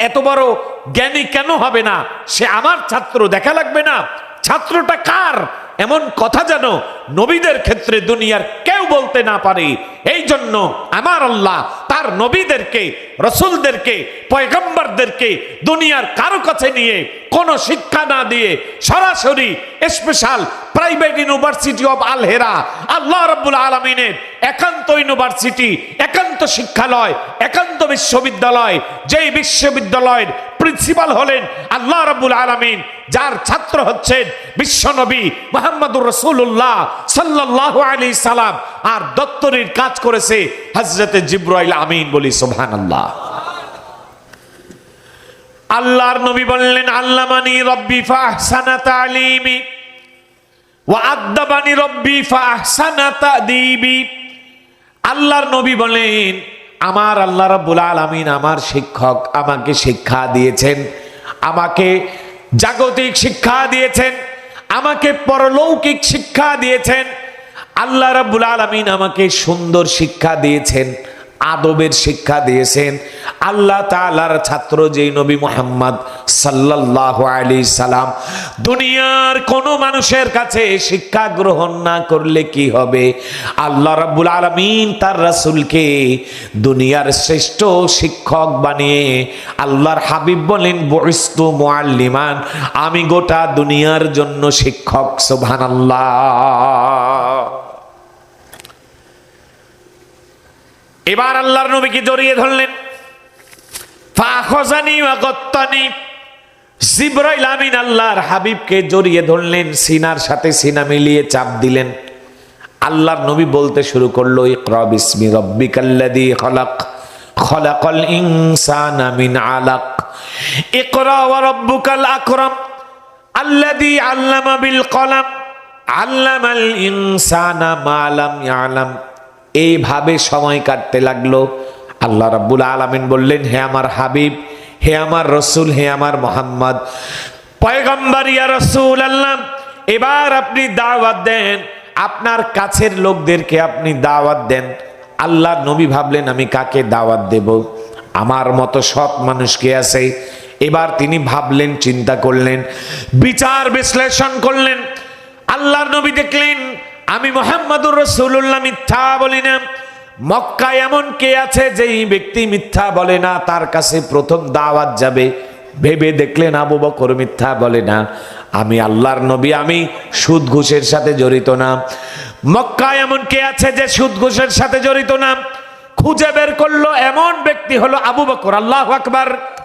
এত বড় জ্ঞানী কেন হবে না? সে আমার ছাত্র, দেখা লাগবে না? ছাত্রটা কার? এমন কথা যেন নবীদের ক্ষেত্রে দুনিয়ার কেউ বলতে না পারে। এই জন্য আমার আল্লাহ তার নবীদেরকে, রসুলদেরকে, পয়গম্বরদেরকে দুনিয়ার কারো কাছে নিয়ে কোনো শিক্ষা না দিয়ে সরাসরি স্পেশাল প্রাইভেট ইউনিভার্সিটি অব আল হেরা, আল্লাহ রাব্বুল আলামিনের একান্ত ইউনিভার্সিটি, একান্ত শিক্ষালয়, একান্ত বিশ্ববিদ্যালয়, যেই বিশ্ববিদ্যালয়ের প্রিন্সিপাল হলেন আল্লাহ রাব্বুল আলামিন, যার ছাত্র হচ্ছেন বিশ্বনবী মুহাম্মদুর রাসূলুল্লাহ সাল্লাল্লাহু আলাইহি সাল্লাম, আর দপ্তরির কাজ করেছে হযরতে জিবরাইল আমিন। বলি সুবহানাল্লাহ। আল্লাহর নবী বললেন, আল্লামানি রব্বি ফাহসানা তালিমি ওয়া আদবানি রব্বি ফাহসানা তাদিবি। আল্লাহর নবী বলেন, আমার আল্লাহ রাব্বুল আলামিন আমার শিক্ষক, আমাকে শিক্ষা দিয়েছেন, আমাকে জাগতিক শিক্ষা দিয়েছেন, আমাকে পরলৌকিক শিক্ষা দিয়েছেন। আল্লাহ রাব্বুল আলামিন আমাকে সুন্দর শিক্ষা দিয়েছেন, আদবের শিক্ষা দিয়েছেন। আল্লাহ তাআলার ছাত্র যেই নবী মুহাম্মদ সাল্লাল্লাহু আলাইহি সাল্লাম, দুনিয়ার কোন মানুষের কাছে শিক্ষা গ্রহণ না করলে কি হবে? আল্লাহ রাব্বুল আলামিন তার রাসূলকে দুনিয়ার শ্রেষ্ঠ শিক্ষক বানিয়ে আল্লাহর হাবিব বলেন, বুইস্তু মুআল্লিমান, আমি গোটা দুনিয়ার জন্য শিক্ষক। সুবহানাল্লাহ। এবার আল্লাহর নবীকে জড়িয়ে ধরলেন, ফাখাযানি ওয়া গাত্তানি। জিবরাইল আমিন আল্লাহর হাবিবকে জড়িয়ে ধরলেন, সিনার সাথে সিনা মিলিয়ে চাপ দিলেন। আল্লাহর নবী বলতে শুরু করলো, ইকরা বিসমি রাব্বিকাল্লাযী খালাক, খালাকাল ইনসানা মিন আলাক, ইকরা ওয়া রাব্বুকাল আকরাম, আল্লাযী আল্লামা বিল কলাম, আল্লামাল ইনসানা মা লাম ইয়ালাম। এইভাবে সময় কাটতে লাগলো। আল্লাহ রাব্বুল আলামিন বললেন, হে আমার হাবিব, হে আমার রসুল, হে আমার মোহাম্মদ পয়গম্বর, ইয়া রাসূলুল্লাহ, এবার আপনি দাওয়াত দেন, আপনার কাছের লোকদেরকে আপনি দাওয়াত দেন। আল্লাহ নবী ভাবলেন, আমি কাকে দাওয়াত দেব? আমার মতো সৎ মানুষ কে আছে? এবার তিনি ভাবলেন, চিন্তা করলেন, বিচার বিশ্লেষণ করলেন। আল্লাহর নবী দেখলেন, আমি মুহাম্মদুর রাসূলুল্লাহ মিথ্যা বলি না। মক্কায় এমন কে আছে যেই ব্যক্তি মিথ্যা বলে না, তার কাছে প্রথম দাওয়াত যাবে। ভেবে দেখলেন আবু বকর মিথ্যা বলে না। আমি আল্লাহর নবী, আমি সুদ ঘুষের সাথে জড়িত না। মক্কায় এমন কে আছে যে সুদ ঘুষের সাথে জড়িত না? খুঁজে বের করলো, এমন ব্যক্তি হলো আবু বকর। আল্লাহু আকবার।